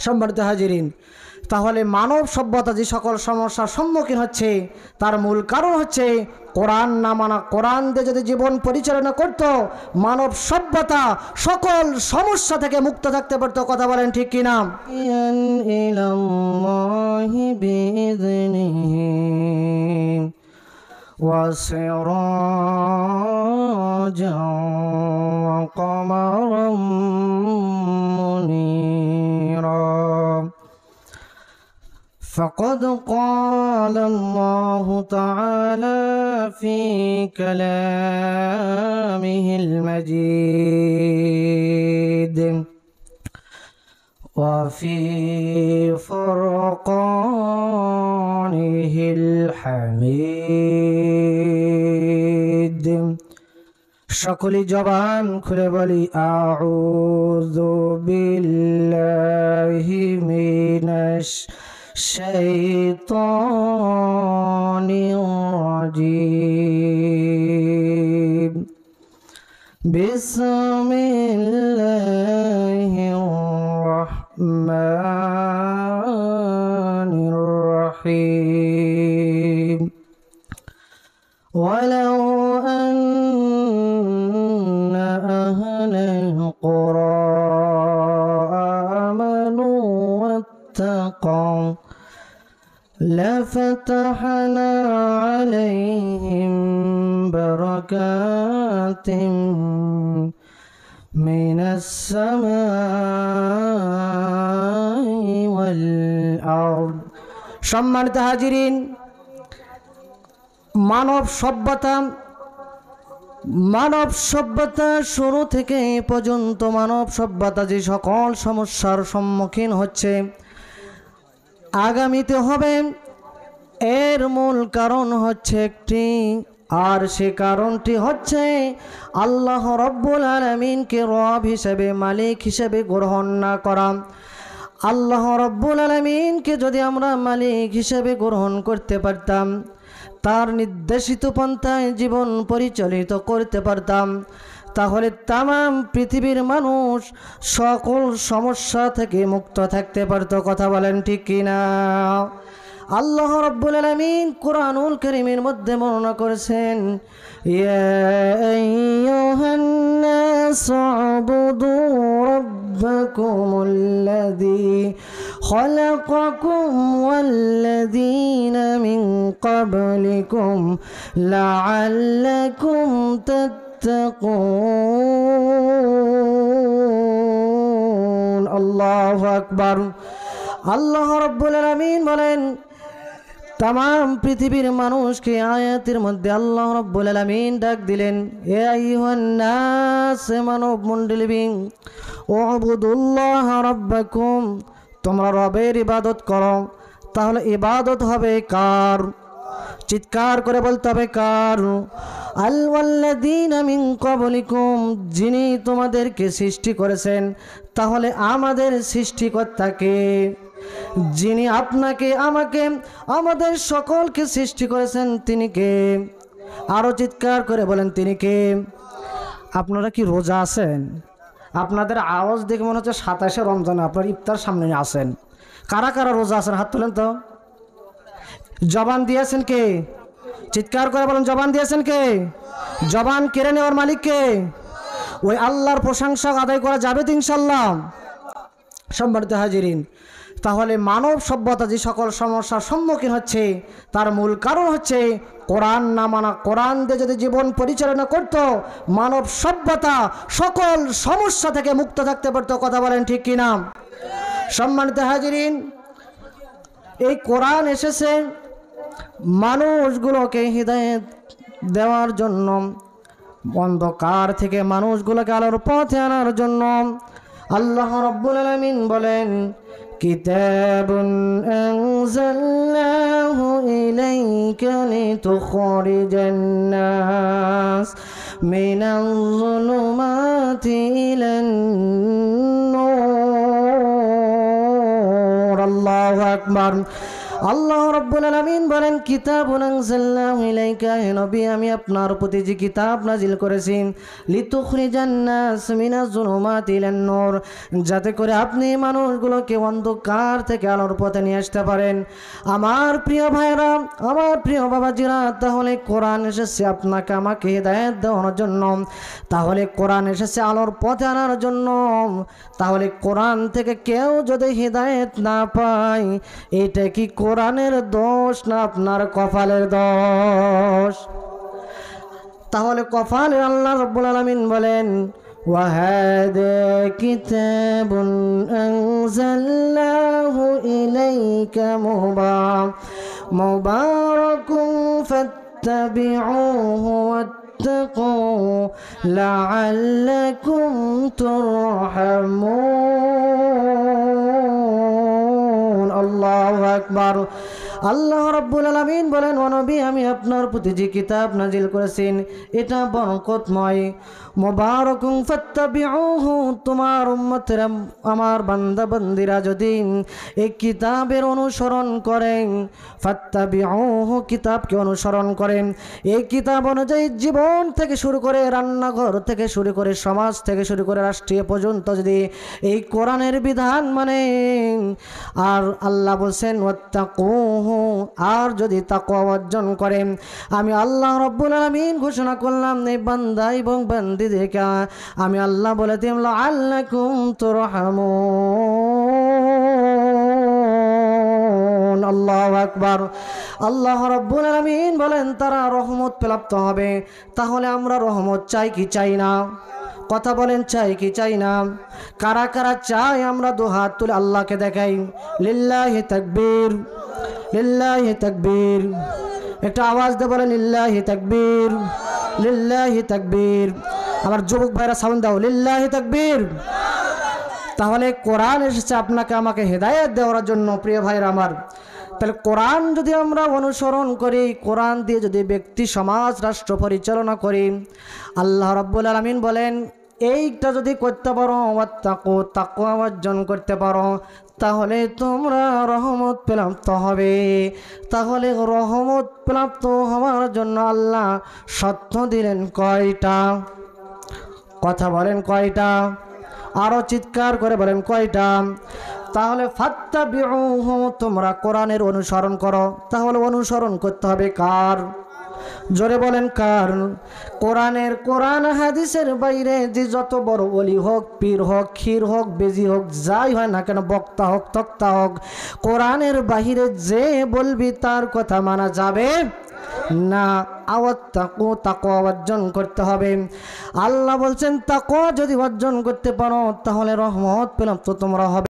সম্মানিত হাজিরিন, তাহলে মানব সভ্যতা যে সকল সমস্যার সম্মুখীন হচ্ছে তার মূল কারণ হচ্ছে কোরআন না মানা। কোরআন দিয়ে যদি জীবন পরিচালনা করত, মানব সভ্যতা সকল সমস্যা থেকে মুক্ত থাকতে পারত। কথা বলেন ঠিক কিনা? وسراجا وقمرا منيرا فقد قال الله تعالى في كلامه المجيد وفي فرقانه الحميد। সকলি জবান খুলে বলি আউযু বিল্লাহি মিনাশ শাইতানির রাজিম। বিসমিল্লাহির রহমানির রহিম। ওয়ালাউ আন্না আহলাল কুরা আমানু ওয়াত্তাকাউ لفتحنا عليهم بركات من السماء والأرض। সম্মানিত হাজিরিন, মানব সভ্যতা শুরু থেকে এ পর্যন্ত মানব সভ্যতা যে সকল সমস্যার সম্মুখীন হচ্ছে, আগামীতে হবে, এর মূল কারণ হচ্ছে একটি, আর সে কারণটি হচ্ছে আল্লাহ রব্বুল আলামিনকে রব হিসেবে, মালিক হিসেবে গ্রহণ না করা। আল্লাহ রব্বুল আলামিনকে যদি আমরা মালিক হিসেবে গ্রহণ করতে পারতাম, তার নির্দেশিত পন্থায় জীবন পরিচালিত করতে পারতাম, তাহলে তামাম পৃথিবীর মানুষ সকল সমস্যা থেকে মুক্ত থাকতে পারত। কথা বলেন ঠিক কিনা? আল্লাহ রাব্বুল আলামিন কুরআনুল কারীমের মধ্যে বর্ণনা করেছেন, ইয়া আইয়ুহান নাসু উবুদু রাব্বাকুমুল্লাযী খালাকাকুম ওয়াল্লাযীনা মিন ক্বাবলিকুম লাআল্লাকুম তাত্তাকুন। আল্লাহু আকবার। আল্লাহ রাব্বুল আলামিন বলেন, तमाम पृथिवीर मानुष के आयातेर मध्य आल्लाह रब्बुल आलामीन डाक दिलेन, ए आय्युहान नास मानव मंडली उबुदुल्लाह रब्बाकुम, তোমরা রবের ইবাদত করো। তাহলে ইবাদত হবে কার? চিৎকার করে বলতে হবে কার? আল্লাযীনা মিন ক্বাবলিকুম, যিনি তোমাদেরকে সৃষ্টি করেছেন। তাহলে আমাদের সৃষ্টিকর্তাকে, যিনি আপনাকে আমাকে আমাদের সকলকে সৃষ্টি করেছেন, তিনি কে? আরো চিৎকার করে বলেন তিনি কে? আপনারা কি রোজা আছেন? আপনাদের আওয়াজ দেখে মনে হচ্ছে 27শে রমজান আপনার ইফতার সামনে আছেন। কারা কারা রোজা আছেন হাত তোলেন তো। জবান দিয়েছেন কে? চিৎকার করে বলেন জবান দিয়েছেন কে? জবান কেড়ে নেওয়ার মালিক কে? ওই আল্লাহর প্রশংসা আদায় করা যাবে তো ইনশাআল্লাহ। সম্মানিত হাজিরিন, তাহলে মানব সভ্যতা যে সকল সমস্যার সম্মুখীন হচ্ছে তার মূল কারণ হচ্ছে কোরআন না মানা। কোরআন দিয়ে যদি জীবন পরিচালনা করত, মানব সভ্যতা সকল সমস্যা থেকে মুক্ত থাকতে পারত। কথা বলেন ঠিক কিনা? সম্মানিত হাজিরিন, এই কোরআন এসেছে মানুষগুলোকে হিদায়াত দেওয়ার জন্য, অন্ধকার থেকে মানুষগুলোকে আলোর পথে আনার জন্য। আল্লাহ রাব্বুল আলামিন বলেন, কিতাবুন আনজালনাহু ইলাইকা লিতুখরিজান নাস মিনাল যুলুমাতি ইলান নূর। আল্লাহু আকবার। আল্লাহ রাব্বুল আলামিন বলেন কিতাবুন আনজালনাহু ইলাইকা, হে নবী আমি আপনার প্রতি যে কিতাব নাজিল করেছি লিতুখরিজান নাস মিনাজ যুলুমাতি ইলান নূর, যাতে করে আপনি মানুষগুলোকে অন্ধকার থেকে আলোর পথে নিয়ে আসতে পারেন। আমার প্রিয় ভাইরা, আমার প্রিয় বাবাজিরা, তাহলে কোরআন এসেছে আপনাকে আমাকে হিদায়াত দেওয়ার জন্য, তাহলে কোরআন এসেছে আলোর পথে আনার জন্য। তাহলে কোরআন থেকে কেউ যদি হিদায়াত না পায়, এটা কি কোরআনের দোষ না আপনার কপালের দোষ? তাহলে কপালে আল্লাহ রাব্বুল আলামিন বলেন وهذا كتاب أنزلناه إليك مبارك فاتبعوه واتقوا لعلكم ترحمون الله أكبر। আল্লাহ রাব্বুল আলামিন বলেন ও নবী আমি আপনার প্রতি যে কিতাব নাজিল করেছেন এটা বরকতময়, মুবারাকুন ফাত্তাবিউহু, তোমার উম্মতেরা আমার বান্দা বান্দিরা যদি এই কিতাবের অনুসরণ করেন, ফাত্তাবিউহু কিতাবকে অনুসরণ করেন, এই কিতাব অনুযায়ী জীবন থেকে শুরু করে রান্নাঘর থেকে শুরু করে সমাজ থেকে শুরু করে রাষ্ট্রীয় পর্যন্ত যদি এই কোরআনের বিধান মানে, আর আল্লাহ বলছেন ওয়াত্তাকুহু, আর যদি তাকওয়া অর্জন করেন, আমি আল্লাহ রাব্বুল আলামিন ঘোষণা করলাম এই বান্দা এবং বান্দীদেরকে আমি আল্লাহ বলে দিলাম লাআল্লাকুম তুরহামুন। আল্লাহু আকবার। আল্লাহ রাব্বুল আলামিন বলেন তারা রহমত প্রাপ্ত হবে। তাহলে আমরা রহমত চাই কি চাই না? কথা বলেন চাই কি চাই না? কারা কারা চাই আমরা দু হাত তুলে আল্লাহকে দেখাই। লিল্লাহি তাকবীর, লিল্লাহি তাকবীর। একটা আওয়াজ দিয়ে বলেন লিল্লাহি তাকবীর, লিল্লাহি তাকবীর। আমার যুবক ভাইরা সাউন্ড দাও, লিল্লাহি তাকবীর। তাহলে কোরআন এসেছে আপনাকে আমাকে হেদায়েত দেওয়ার জন্য। প্রিয় ভাইরা আমার, তাহলে কোরআন যদি আমরা অনুসরণ করি, কোরআন দিয়ে যদি ব্যক্তি সমাজ রাষ্ট্র পরিচালনা করি, আল্লাহ রাব্বুল আলামিন বলেন এইটা যদি করতে পারো, তাকওয়া অর্জন করতে পারো, তাহলে তোমরা রহমত প্রাপ্ত হবে। তাহলে রহমত প্রাপ্ত হওয়ার জন্য আল্লাহ শর্ত দিলেন কয়টা? কথা বলেন কয়টা? আরো চিৎকার করে বলেন কয়টা? তাহলে ফাত্তাবিউহু, তোমরা কোরআনের অনুসরণ করো। তাহলে অনুসরণ করতে হবে কার? জোরে বলেন কার? কোরআনের, কোরআন হাদিসের বাইরে যে যত বড় ওলি হোক, পীর হোক, ক্ষীর হোক, বেজি হোক, যাই হয় না কেন, বক্তা হোক, তক্তা হোক, কোরআনের বাহিরে যে বলবি তার কথা মানা যাবে না। তাকওয়া অর্জন করতে হবে। আল্লাহ বলছেন তাকওয়া যদি অর্জন করতে পারো তাহলে রহমত প্রাপ্ত তোমরা হবে।